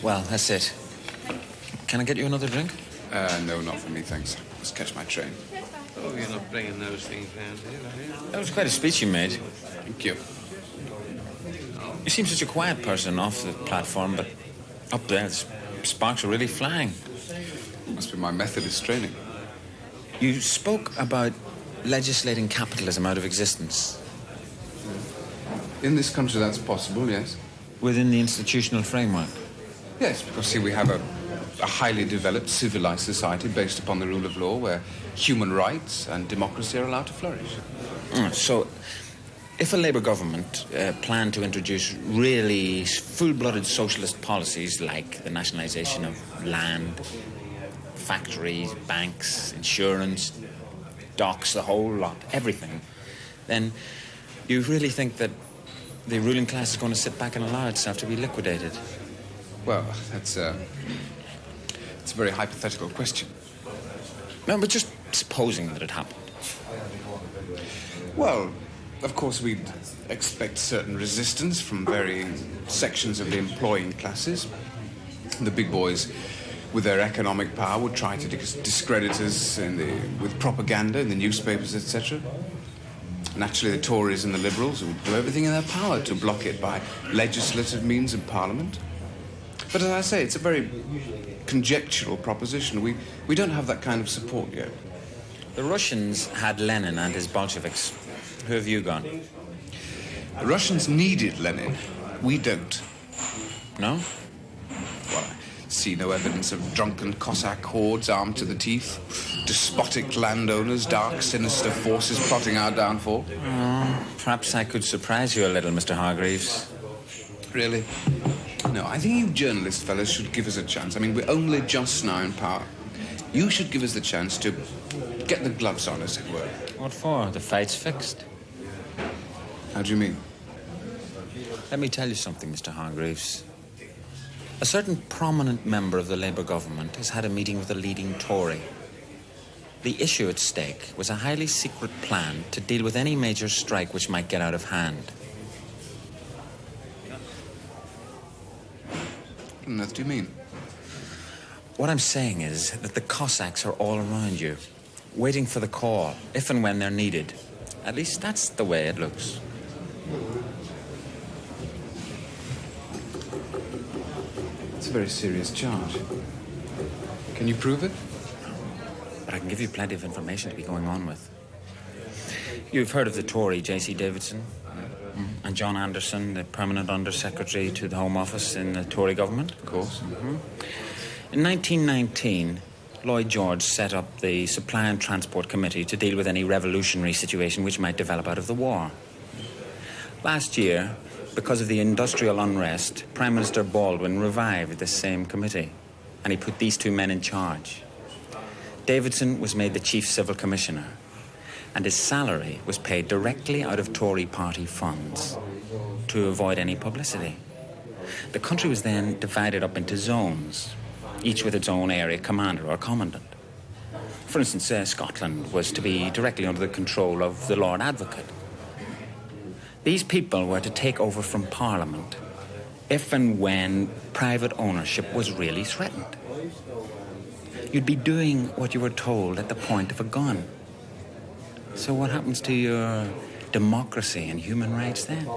Well, that's it. Can I get you another drink? No, not for me, thanks. Just catch my train. Oh, you're not bringing those things round here, are you? That was quite a speech you made. Thank you. You seem such a quiet person off the platform, but up there, the sparks are really flying. Must be my Methodist training. You spoke about legislating capitalism out of existence. In this country, that's possible, yes. Within the institutional framework? Yes, because, see, we have a highly developed, civilized society based upon the rule of law where human rights and democracy are allowed to flourish. So, if a Labour government planned to introduce really full-blooded socialist policies like the nationalisation of land, factories, banks, insurance, docks, the whole lot, everything, then you really think that the ruling class is going to sit back and allow itself to be liquidated? Well, it's a very hypothetical question. No, but just supposing that it happened. Well, of course, we'd expect certain resistance from varying sections of the employing classes. The big boys, with their economic power, would try to discredit us with propaganda in the newspapers, etc. Naturally, the Tories and the Liberals would do everything in their power to block it by legislative means in Parliament. But as I say, it's a very conjectural proposition. We don't have that kind of support yet. The Russians had Lenin and his Bolsheviks. Who have you got? The Russians needed Lenin. We don't. No? Well, I see no evidence of drunken Cossack hordes armed to the teeth, despotic landowners, dark, sinister forces plotting our downfall. Oh, perhaps I could surprise you a little, Mr. Hargreaves. Really? No, I think you journalist fellas should give us a chance. I mean, we're only just now in power. You should give us the chance to get the gloves on, as it were. What for? The fight's fixed. How do you mean? Let me tell you something, Mr. Hargreaves. A certain prominent member of the Labour government has had a meeting with a leading Tory. The issue at stake was a highly secret plan to deal with any major strike which might get out of hand. What on earth do you mean? What I'm saying is that the Cossacks are all around you, waiting for the call, if and when they're needed. At least that's the way it looks. It's a very serious charge. Can you prove it? But I can give you plenty of information to be going on with. You've heard of the Tory J.C. Davidson? And John Anderson, the permanent Under-Secretary to the Home Office in the Tory government? Of course. Mm-hmm. In 1919, Lloyd George set up the Supply and Transport Committee to deal with any revolutionary situation which might develop out of the war. Last year, because of the industrial unrest, Prime Minister Baldwin revived the same committee, and he put these two men in charge. Davidson was made the Chief Civil Commissioner, and his salary was paid directly out of Tory party funds to avoid any publicity. The country was then divided up into zones, each with its own area commander or commandant. For instance, Scotland was to be directly under the control of the Lord Advocate. These people were to take over from Parliament if and when private ownership was really threatened. You'd be doing what you were told at the point of a gun. So what happens to your democracy and human rights then?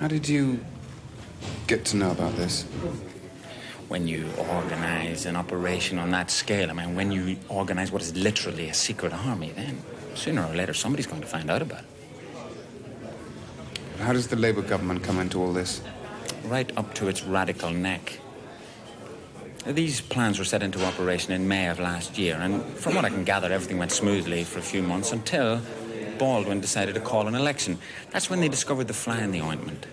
How did you get to know about this? When you organize an operation on that scale, I mean, when you organize what is literally a secret army, then sooner or later somebody's going to find out about it. How does the Labour government come into all this? Right up to its radical neck. These plans were set into operation in May of last year, and from what I can gather, everything went smoothly for a few months until Baldwin decided to call an election. That's when they discovered the fly in the ointment.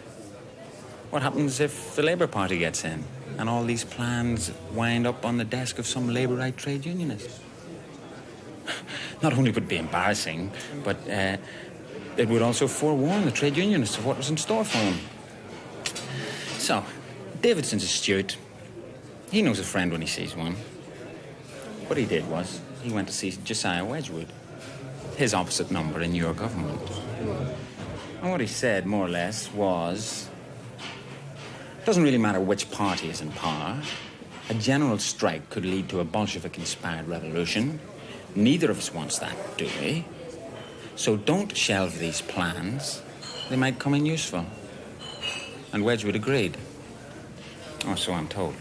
What happens if the Labour Party gets in and all these plans wind up on the desk of some Labourite trade unionist? Not only would it be embarrassing, but it would also forewarn the trade unionists of what was in store for them. So, Davidson's astute. He knows a friend when he sees one. What he did was, he went to see Josiah Wedgwood, his opposite number in your government. And what he said, more or less, was, it doesn't really matter which party is in power. A general strike could lead to a Bolshevik-inspired revolution. Neither of us wants that, do we? So don't shelve these plans. They might come in useful. And Wedgwood agreed. Or so I'm told.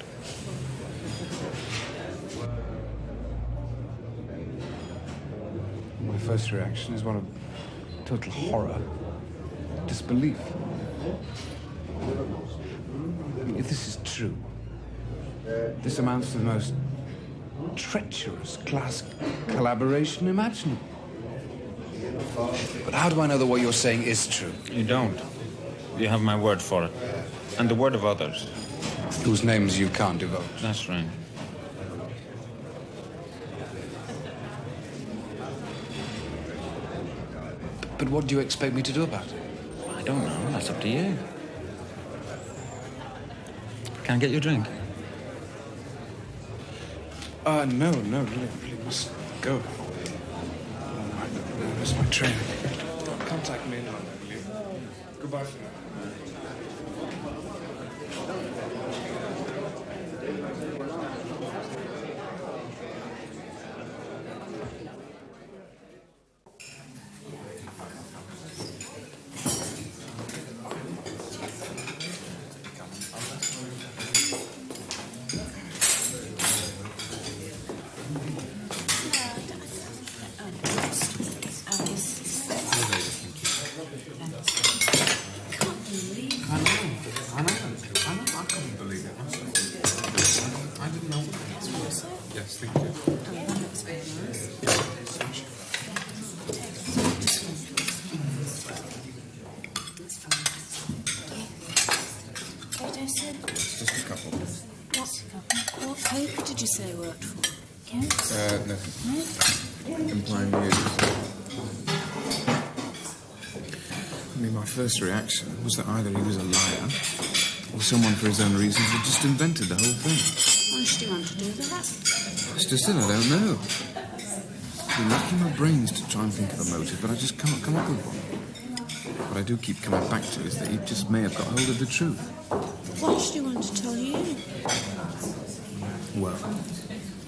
My first reaction is one of total horror, disbelief. I mean, if this is true, this amounts to the most treacherous class collaboration imaginable. But how do I know that what you're saying is true? You don't. You have my word for it. And the word of others. Whose names you can't divulge. That's right. But what do you expect me to do about it? I don't know. That's up to you. Can I get you a drink? No, really must go. Where's my train? Contact me in London, will you? Goodbye for now. Yes, thank you. It's just a couple. What paper did you say you worked for? Nothing. Implying views. I mean, my first reaction was that either he was a liar or someone, for his own reasons, had just invented the whole thing. Why should you want to do that? Still, I don't know. I've been racking my brains to try and think of a motive, but I just can't come up with one. What I do keep coming back to is that he just may have got hold of the truth. Why should he want to tell you? Well,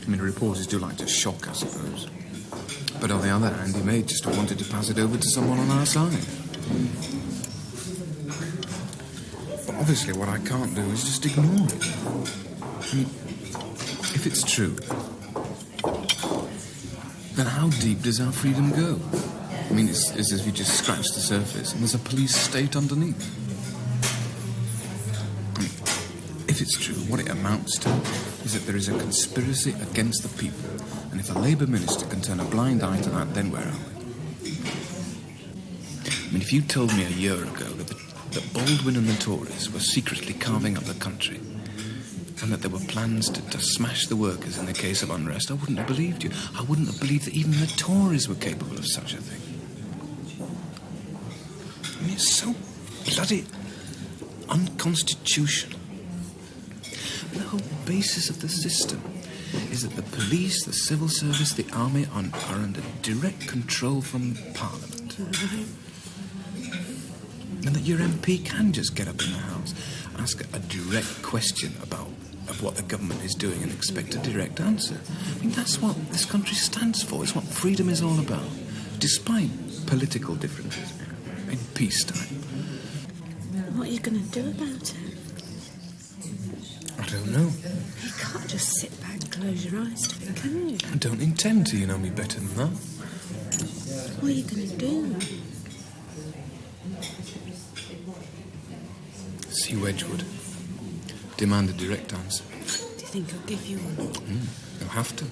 I mean, reporters do like to shock, I suppose. But on the other hand, he may just have wanted to pass it over to someone on our side. But obviously what I can't do is just ignore it. I mean, if it's true, then how deep does our freedom go? I mean, it's as if you just scratch the surface and there's a police state underneath. I mean, if it's true, what it amounts to is that there is a conspiracy against the people. And if a Labour minister can turn a blind eye to that, then where are we? I mean, if you told me a year ago that Baldwin and the Tories were secretly carving up the country and that there were plans to smash the workers in the case of unrest, I wouldn't have believed you. I wouldn't have believed that even the Tories were capable of such a thing. I mean, it's so bloody unconstitutional. The whole basis of the system is that the police, the civil service, the army are under direct control from Parliament. And that your MP can just get up in the House, ask a direct question of what the government is doing and expect a direct answer. I mean, that's what this country stands for. It's what freedom is all about, despite political differences in peacetime. What are you going to do about it? I don't know. You can't just sit back and close your eyes to it, can you? I don't intend to, you know me better than that. What are you going to do? See Wedgwood. Demand a direct answer. Do you think I'll give you one? You'll have to.